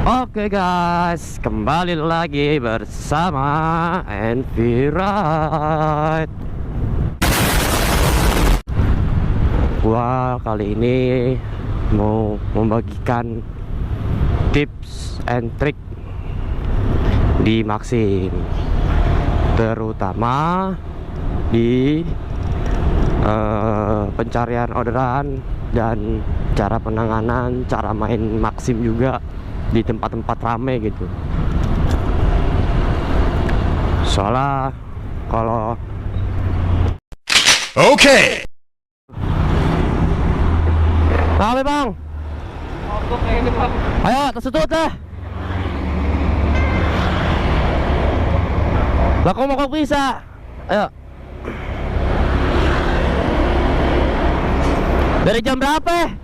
Oke guys, kembali lagi bersama Enviride. Gua kali ini mau membagikan tips and trick di Maxim, terutama di pencarian orderan dan cara penanganan, cara main Maxim juga di tempat-tempat rame gitu. Soalnya kalau oke. Rame bang. Ayo tersudut dah. Lah kok mau bisa? Ayo. Dari jam berapa?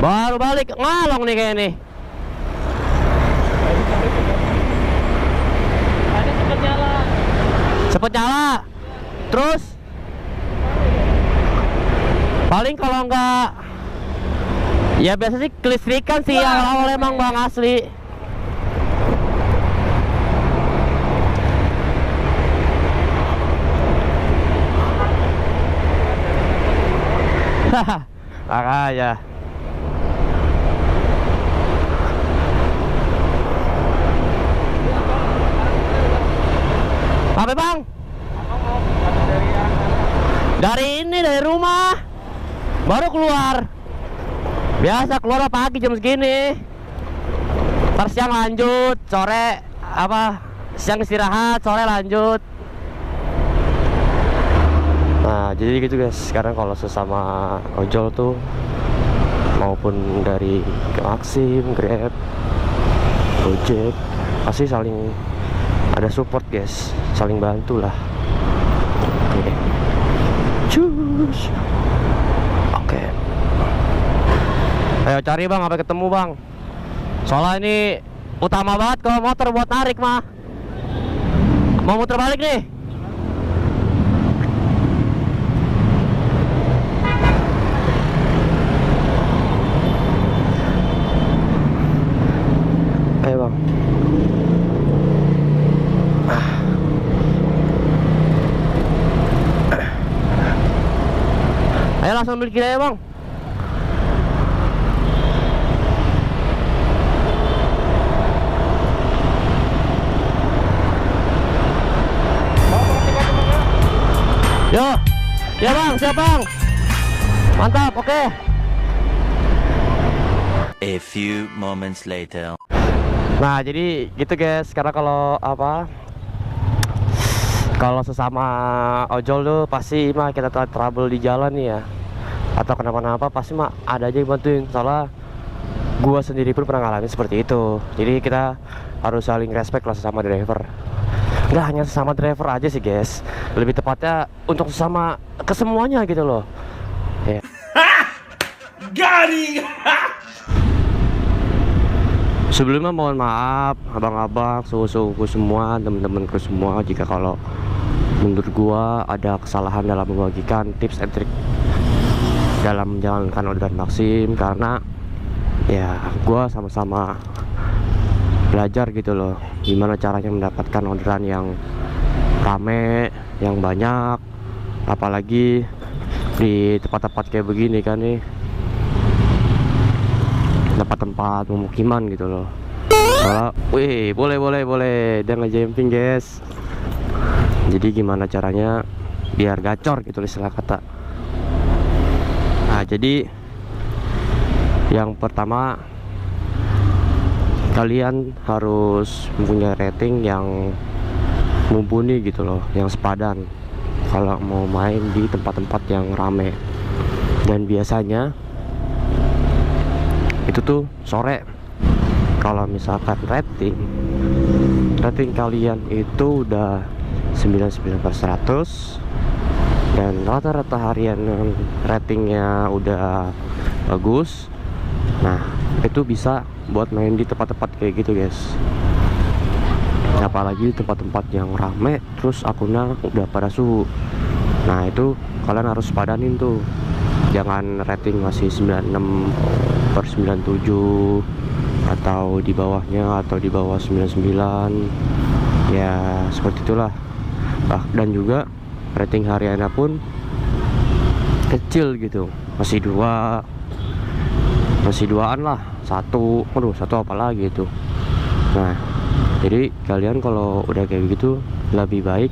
Baru balik, ngalong nih kayak nih. Ada cepet nyala. Cepet nyala. Terus paling kalau enggak, ya biasa sih kelistrikan sih yang awal emang bang asli. Haha, makanya. Apa bang? Dari rumah baru keluar. Biasa keluar pagi jam segini. Ntar siang lanjut, sore siang istirahat, sore lanjut. Nah jadi gitu guys. Sekarang kalau sesama ojol tuh, maupun dari Maxim, Grab, Gojek, pasti saling ada support guys, saling bantu lah. Oke. Cus. Oke. Ayo cari bang, sampai ketemu bang. Soalnya ini utama banget kalau motor buat narik mah. Mau muter balik nih. Ayo bang. Ayo langsung ambil kiri ya bang. Yo, ya bang, siap bang. Mantap, oke. A few moments later. Nah jadi gitu guys. Karena kalau sesama ojol tuh pasti mah kita trouble di jalan nih ya, atau kenapa-napa pasti mah ada aja yang bantuin. Soalnya gua sendiri pun pernah ngalamin seperti itu. Jadi kita harus saling respect lah sesama driver. Nggak hanya sesama driver aja sih guys, lebih tepatnya untuk sesama kesemuanya gitu loh ya. Garing. Sebelumnya mohon maaf abang-abang, suhu-suhuku semua, temen-temenku semua, jika kalau menurut gua ada kesalahan dalam membagikan tips and trick dalam menjalankan orderan Maxim. Karena ya gua sama-sama belajar gitu loh, gimana caranya mendapatkan orderan yang rame, yang banyak, apalagi di tempat-tempat kayak begini kan nih, tempat-tempat pemukiman gitu loh. Soalnya, wih, boleh dia nge-jumping guys. Jadi gimana caranya biar gacor gitu istilah kata. Nah jadi yang pertama, kalian harus mempunyai rating yang mumpuni gitu loh, yang sepadan kalau mau main di tempat-tempat yang rame. Dan biasanya itu tuh sore. Kalau misalkan rating kalian itu udah 99/100 dan rata-rata harian ratingnya udah bagus, nah itu bisa buat main di tempat-tempat kayak gitu guys. Apalagi di tempat-tempat yang rame terus akunnya udah pada suhu. Nah itu kalian harus padanin tuh, jangan rating masih 96 per 97 atau di bawahnya, atau di bawah 99, ya seperti itulah. Dan juga rating hariannya pun kecil gitu, masih 2an lah, satu apalagi itu. Nah, jadi kalian kalau udah kayak begitu, lebih baik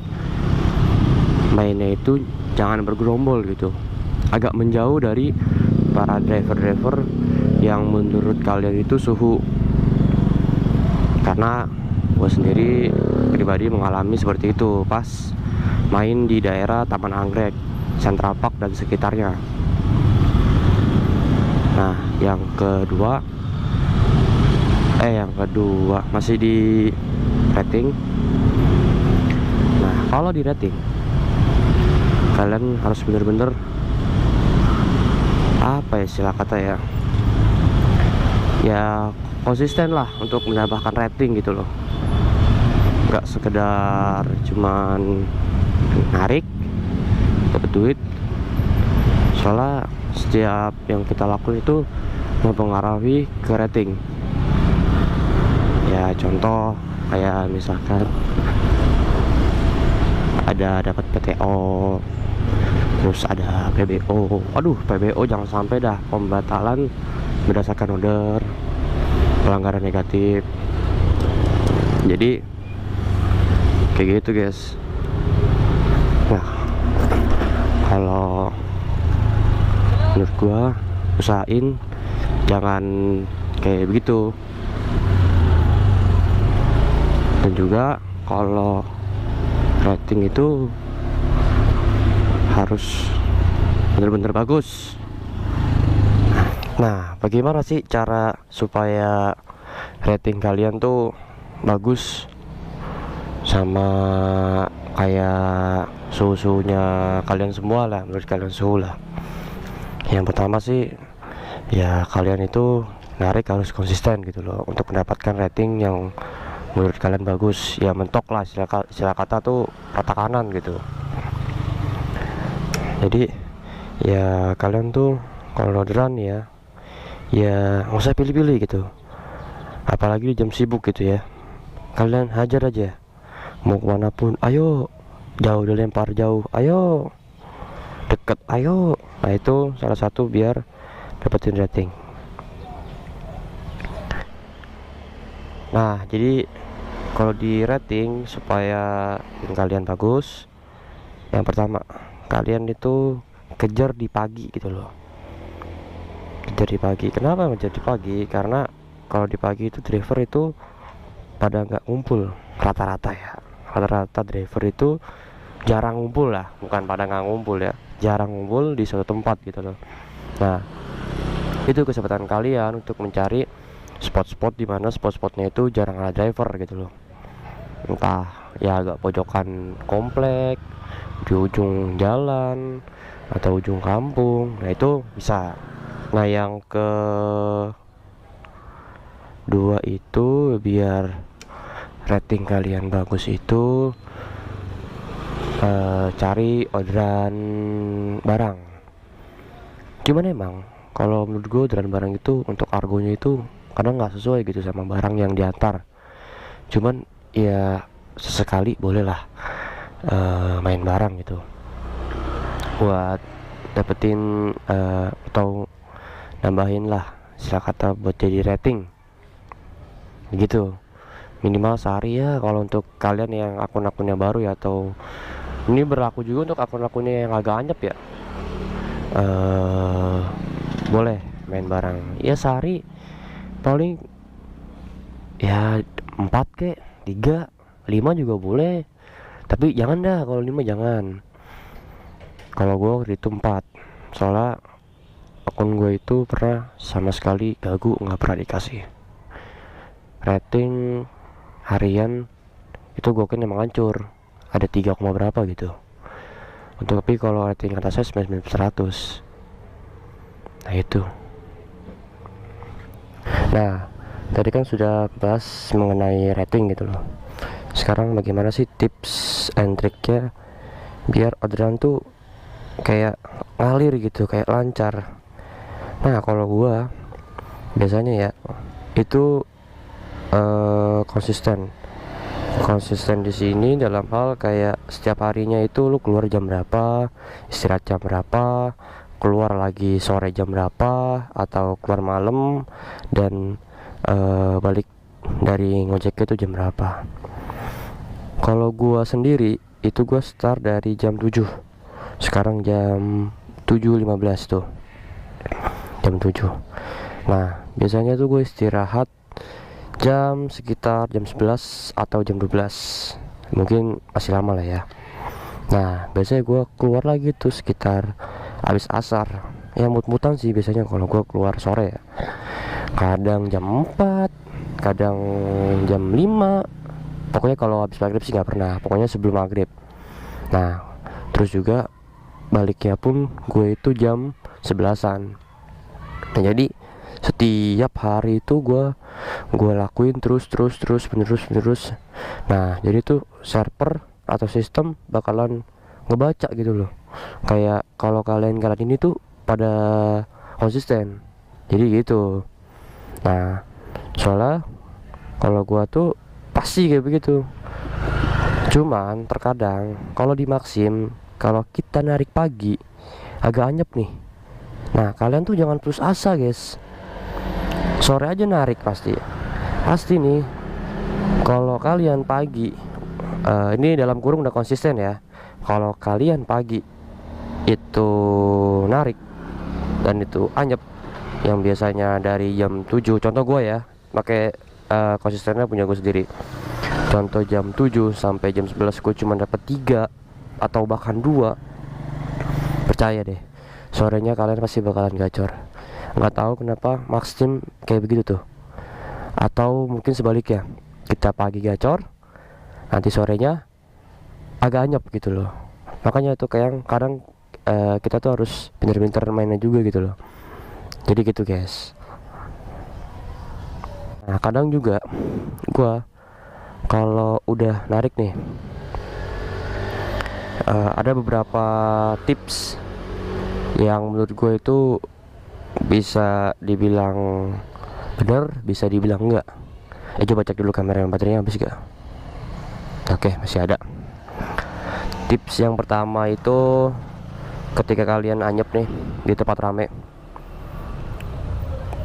mainnya itu jangan bergerombol gitu, agak menjauh dari para driver-driver yang menurut kalian itu suhu. Karena gue sendiri pribadi mengalami seperti itu pas main di daerah Taman Anggrek, Central Park dan sekitarnya. Nah, yang kedua masih di rating. Nah, kalau di rating kalian harus bener-bener apa ya istilah kata ya konsisten lah untuk menambahkan rating gitu loh, nggak sekedar cuman narik dapat duit. Soalnya setiap yang kita lakukan itu mempengaruhi ke rating. Ya contoh kayak misalkan ada dapat PTO, terus ada PBO. Aduh, PBO jangan sampai dah, pembatalan berdasarkan order, pelanggaran negatif. Jadi kayak gitu guys. Nah, kalau menurut gua usahain jangan kayak begitu. Dan juga kalau rating itu harus benar-benar bagus. Nah, bagaimana sih cara supaya rating kalian tuh bagus sama kayak suhu-suhunya kalian semua lah, menurut kalian suhu lah. Yang pertama sih ya kalian itu narik harus konsisten gitu loh, untuk mendapatkan rating yang menurut kalian bagus. Ya mentok lah, istilah kata tuh rata kanan gitu. Jadi ya kalian tuh kalau orderan ya nggak usah pilih-pilih gitu, apalagi di jam sibuk gitu ya. Kalian hajar aja, mau kemana pun ayo, jauh dilempar jauh ayo, deket ayo. Nah itu salah satu biar dapetin rating. Nah jadi kalau di rating supaya kalian bagus, yang pertama kalian itu kejar di pagi gitu loh. Kejar di pagi. Kenapa menjadi pagi? Karena kalau di pagi itu driver itu pada nggak ngumpul, rata-rata ya. Rata-rata driver itu jarang ngumpul lah, bukan pada nggak ngumpul ya, jarang ngumpul di suatu tempat gitu loh. Nah itu kesempatan kalian untuk mencari spot-spot di mana spot-spotnya itu jarang ada driver gitu loh. Entah ya agak pojokan komplek, di ujung jalan, atau ujung kampung. Nah itu bisa. Nah yang kedua itu biar rating kalian bagus itu cari orderan barang. Cuman emang kalau menurut gue orderan barang itu untuk argonya itu kadang nggak sesuai gitu sama barang yang diantar. Cuman ya sesekali bolehlah main barang gitu buat dapetin atau nambahin lah istilah kata buat jadi rating gitu. Minimal sehari ya kalau untuk kalian yang akun-akunnya baru ya, atau ini berlaku juga untuk akun-akunnya yang agak anyep ya, boleh main barang ya sehari paling ya 4 kek, 3, 5 juga boleh. Tapi jangan dah, kalau 5 jangan. Kalau gue waktu itu 4, soalnya akun gue itu pernah sama sekali gagu, nggak pernah dikasih rating harian. Itu gue kan emang hancur, ada 3, berapa gitu. Untuk tapi kalau rating atasnya 99/100. Nah itu. Nah tadi kan sudah bahas mengenai rating gitu loh. Sekarang bagaimana sih tips and triknya biar orderan tuh kayak ngalir gitu, kayak lancar. Nah kalau gua biasanya ya itu konsisten di sini dalam hal kayak setiap harinya itu lu keluar jam berapa, istirahat jam berapa, keluar lagi sore jam berapa, atau keluar malam dan balik dari ngojek itu jam berapa. Kalau gua sendiri itu gua start dari jam 7, sekarang jam 7.15 tuh, jam 7. Nah biasanya tuh gue istirahat jam sekitar jam 11 atau jam 12, mungkin masih lama lah ya. Nah biasanya gue keluar lagi tuh sekitar habis asar, ya mut-mutan sih biasanya kalau gue keluar sore ya, kadang jam 4, kadang jam 5, pokoknya kalau habis maghrib sih nggak pernah, pokoknya sebelum maghrib. Nah terus juga baliknya pun gue itu jam 11-an. Nah jadi setiap hari itu gue lakuin terus menerus. Nah jadi tuh server atau sistem bakalan ngebaca gitu loh, kayak kalau kalian ini tuh pada konsisten, jadi gitu. Nah soalnya kalau gua tuh pasti kayak begitu, cuman terkadang kalau di Maxim, kalau kita narik pagi agak anyep nih. Nah kalian tuh jangan putus asa guys, sore aja narik pasti nih. Kalau kalian pagi ini dalam kurung udah konsisten ya, kalau kalian pagi itu narik dan itu anyep, yang biasanya dari jam 7, contoh gue ya pakai konsistennya punya gue sendiri, contoh jam 7 sampai jam 11 gue cuma dapat 3 atau bahkan 2, percaya deh sorenya kalian pasti bakalan gacor. Nggak tahu kenapa Maxim kayak begitu tuh, atau mungkin sebaliknya, kita pagi gacor nanti sorenya agak anyep gitu loh. Makanya itu kayak kadang kita tuh harus pinter-pinter mainnya juga gitu loh, jadi gitu guys. Nah kadang juga gua kalau udah narik nih ada beberapa tips yang menurut gue itu bisa dibilang bener, bisa dibilang enggak. Coba cek dulu kamera yang baterainya habis gak. Oke, masih ada. Tips yang pertama itu ketika kalian anyep nih di tempat rame,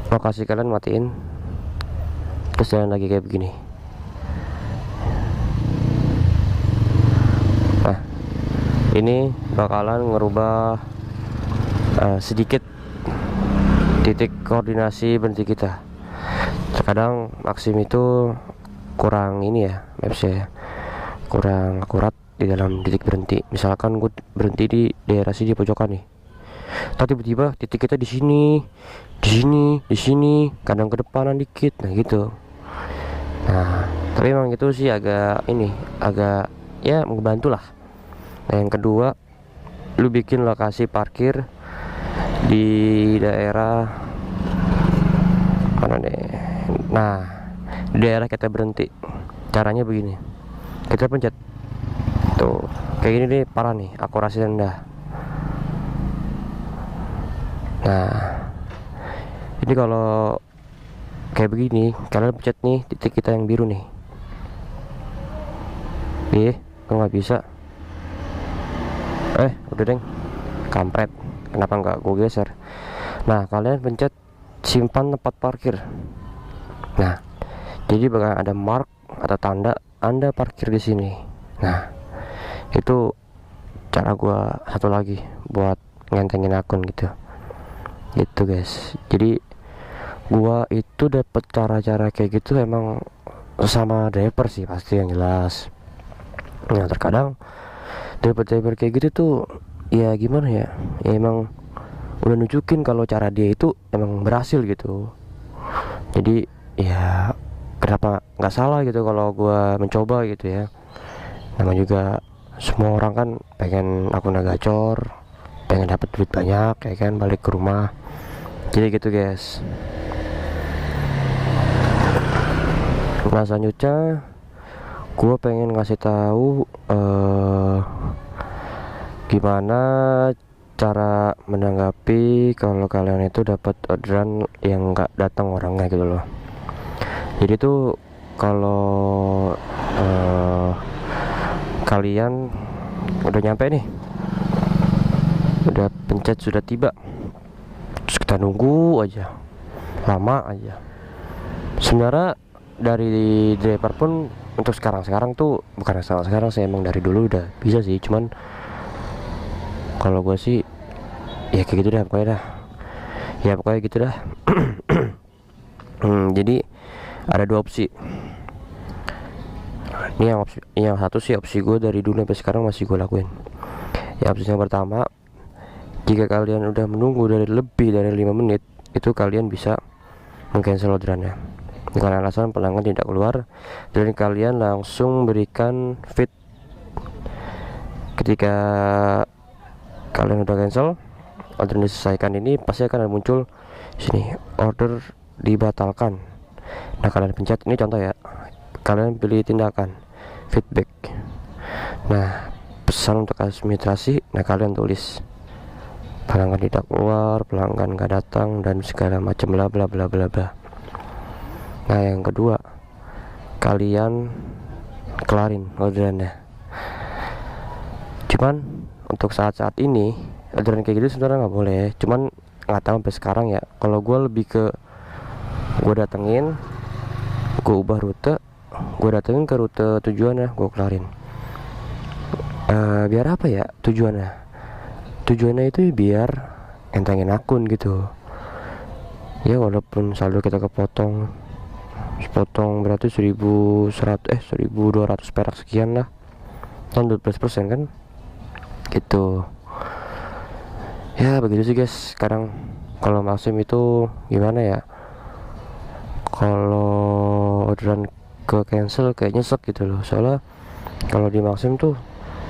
lokasi kalian matiin, terus jalan lagi kayak begini. Nah ini bakalan ngerubah sedikit titik koordinasi berhenti kita. Terkadang Maxim itu kurang ini ya, mapsnya kurang akurat di dalam titik berhenti. Misalkan gue berhenti di daerah sini di pojokan nih, tapi tiba-tiba titik kita di sini, kadang ke depanan dikit, nah gitu. Nah tapi emang itu sih agak ya membantu lah. Nah yang kedua, lu bikin lokasi parkir di daerah mana deh. Nah di daerah kita berhenti, caranya begini, kita pencet tuh kayak gini nih, parah nih akurasi rendah. Nah ini kalau kayak begini kalian pencet nih titik kita yang biru nih, kok nggak bisa. Udah deng, kampret, kenapa nggak gue geser. Nah kalian pencet simpan tempat parkir. Nah jadi bakal ada mark atau tanda Anda parkir di sini. Nah itu cara gua satu lagi buat ngentengin akun gitu guys. Jadi gua itu dapet cara-cara kayak gitu emang sama driver sih pasti yang jelas. Nah terkadang driver kayak gitu tuh ya gimana ya, emang udah nunjukin kalau cara dia itu emang berhasil gitu. Jadi ya kenapa nggak salah gitu kalau gua mencoba gitu ya. Namanya juga semua orang kan pengen akunnya gacor, pengen dapat duit banyak ya kan, balik ke rumah. Jadi gitu guys. Nah selanjutnya gue pengen ngasih tahu gimana cara menanggapi kalau kalian itu dapat orderan yang nggak datang orangnya gitu loh. Jadi tuh kalau kalian udah nyampe nih, udah pencet sudah tiba, terus kita nunggu aja lama aja. Sebenarnya dari driver pun untuk sekarang tuh bukan sekarang sih, emang dari dulu udah bisa sih, cuman kalau gue sih ya kayak gitu dah pokoknya gitu dah. Jadi ada dua opsi. Ini yang satu sih opsi gue dari dulu sampai sekarang masih gue lakuin. Ya, opsi yang pertama, jika kalian udah menunggu lebih dari 5 menit, itu kalian bisa meng-cancel orderannya dengan alasan pelanggan tidak keluar, dan kalian langsung berikan feed. Ketika kalian udah cancel, order diselesaikan, ini pasti akan muncul sini order dibatalkan. Nah, kalian pencet ini contoh ya, kalian pilih tindakan feedback. Nah, pesan untuk administrasi, nah kalian tulis pelanggan tidak keluar, pelanggan nggak datang, dan segala macam bla bla bla bla bla. Nah, yang kedua, kalian kelarin orderannya. Cuman untuk saat-saat ini orderan kayak gitu sebenarnya nggak boleh, cuman nggak tahu sampai sekarang ya. Kalau gue lebih ke gue datengin, gue ubah rute, gue datengin ke rute tujuannya, gue kelarin. Biar apa ya tujuannya itu biar entengin akun gitu ya, walaupun saldo kita kepotong berarti 1200 perak sekian lah, kan 12% kan gitu ya. Begitu sih guys. Sekarang kalau Maxim itu gimana ya, kalau orderan ke cancel kayak nyesek gitu loh. Soalnya kalau di Maxim tuh,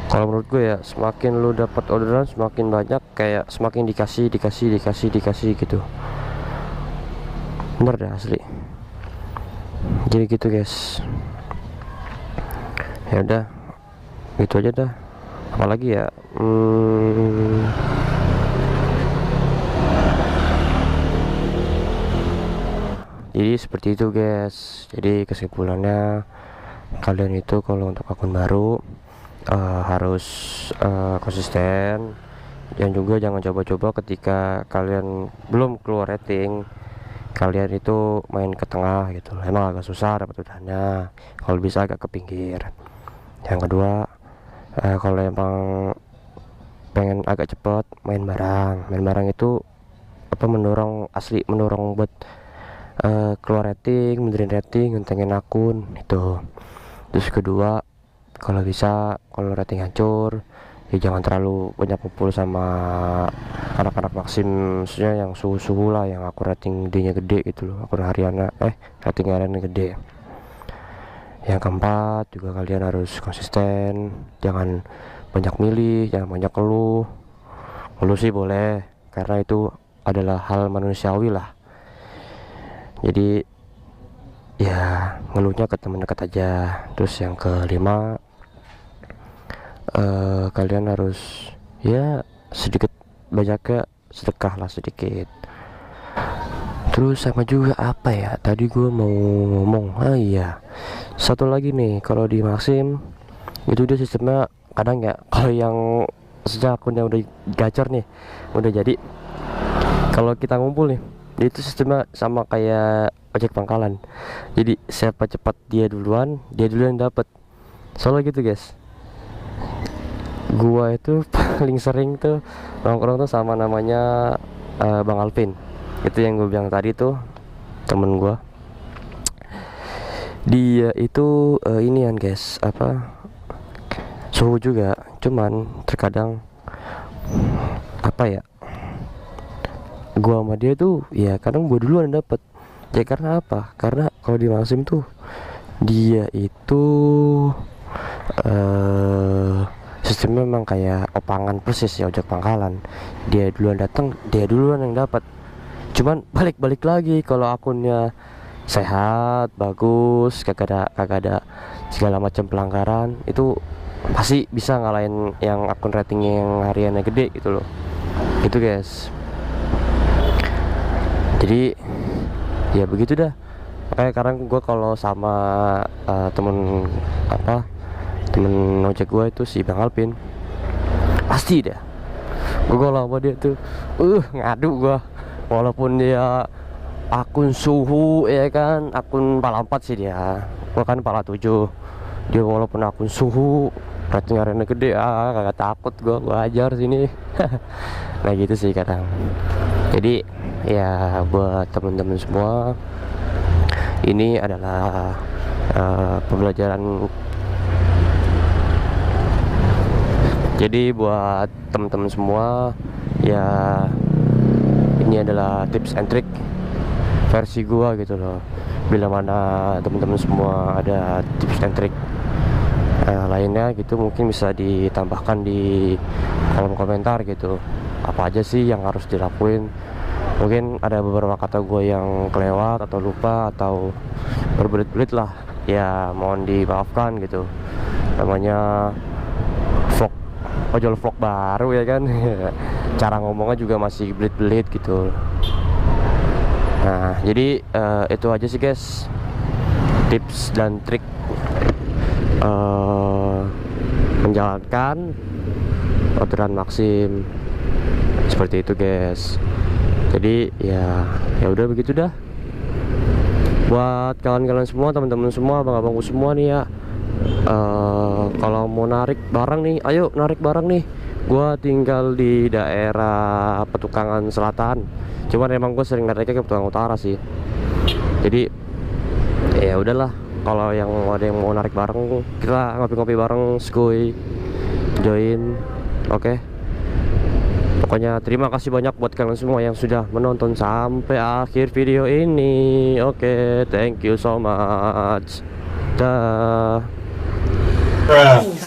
kalau menurut gue ya, semakin lu dapat orderan semakin banyak, kayak semakin dikasih gitu. Bener dah asli. Jadi gitu guys. Ya udah, gitu aja dah. Apalagi ya, jadi seperti itu guys. Jadi kesimpulannya, kalian itu kalau untuk akun baru harus konsisten, dan juga jangan coba-coba ketika kalian belum keluar rating, kalian itu main ke tengah gitu. Emang agak susah dapat orderannya, kalau bisa agak ke pinggir. Yang kedua, kalau emang pengen agak cepat, main barang itu mendorong buat keluar rating, benerin rating, ngentengin akun itu. Terus kedua, kalau bisa, kalau rating hancur ya jangan terlalu banyak kumpul sama anak-anak Maxim, maksudnya yang suhu lah, yang akun rating D nya gede gitu loh, akun harian rating harian gede. Yang keempat juga, kalian harus konsisten, jangan banyak milih, jangan banyak keluh sih boleh, karena itu adalah hal manusiawi lah. Jadi ya ngeluhnya ke teman dekat aja. Terus yang kelima, kalian harus ya sedikit banyaknya sedekah lah sedikit. Terus sama juga apa ya, tadi gue mau ngomong, iya satu lagi nih, kalau di Maxim itu dia sistemnya kadang ya, kalau yang sejak akunnya udah gacor nih, udah jadi, kalau kita ngumpul nih, itu sistemnya sama kayak ojek pangkalan. Jadi siapa cepat dia duluan yang dapat. Soalnya gitu guys. Gua itu paling sering tuh nongkrong tuh sama namanya Bang Alvin. Itu yang gue bilang tadi tuh, temen gua. Dia itu inian guys, suhu juga, cuman terkadang gua sama dia tuh ya kadang gua duluan dapet ya. Karena apa? Karena kalau di Maxim tuh dia itu sistemnya memang kayak opangan persis ya, ojek pangkalan. Dia duluan datang, dia duluan yang dapat. Cuman balik lagi kalau akunnya sehat, bagus, kagak ada segala macam pelanggaran, itu pasti bisa ngalahin yang akun rating yang hariannya gede gitu loh. Gitu guys. Jadi ya begitu dah. Makanya sekarang gue kalau sama temen ojek gue itu si Bang Alpin, pasti dah gue kalau sama dia tuh ngadu gue, walaupun dia akun suhu ya kan, akun pala 4 sih dia, gue kan pala 7. Dia walaupun akun suhu ratingnya gede, kagak takut gue ajar sini. Nah gitu sih kadang. Jadi ya buat temen-temen semua, ini adalah pembelajaran. Jadi buat temen-temen semua ya, ini adalah tips and trick versi gua gitu loh. Bila mana temen-temen semua ada tips and trick lainnya gitu, mungkin bisa ditambahkan di kolom komentar gitu. Apa aja sih yang harus dilakuin? Mungkin ada beberapa kata gue yang kelewat atau lupa atau berbelit-belit lah, ya mohon dimaafkan gitu. Namanya vlog, ojol vlog baru ya kan. Cara ngomongnya juga masih belit-belit gitu. Nah jadi itu aja sih guys, tips dan trik menjalankan orderan Maxim seperti itu guys. Jadi ya udah begitu dah. Buat kalian-kalian semua, teman-teman semua, abang-abangku semua nih ya, kalau mau narik barang nih, ayo narik barang nih. Gua tinggal di daerah Petukangan Selatan, cuman emang gue sering nariknya ke Petukangan Utara sih. Jadi ya udahlah, kalau yang ada yang mau narik bareng, kita ngopi-ngopi bareng, skuy, join, oke. Pokoknya terima kasih banyak buat kalian semua yang sudah menonton sampai akhir video ini. Oke, thank you so much. Dah.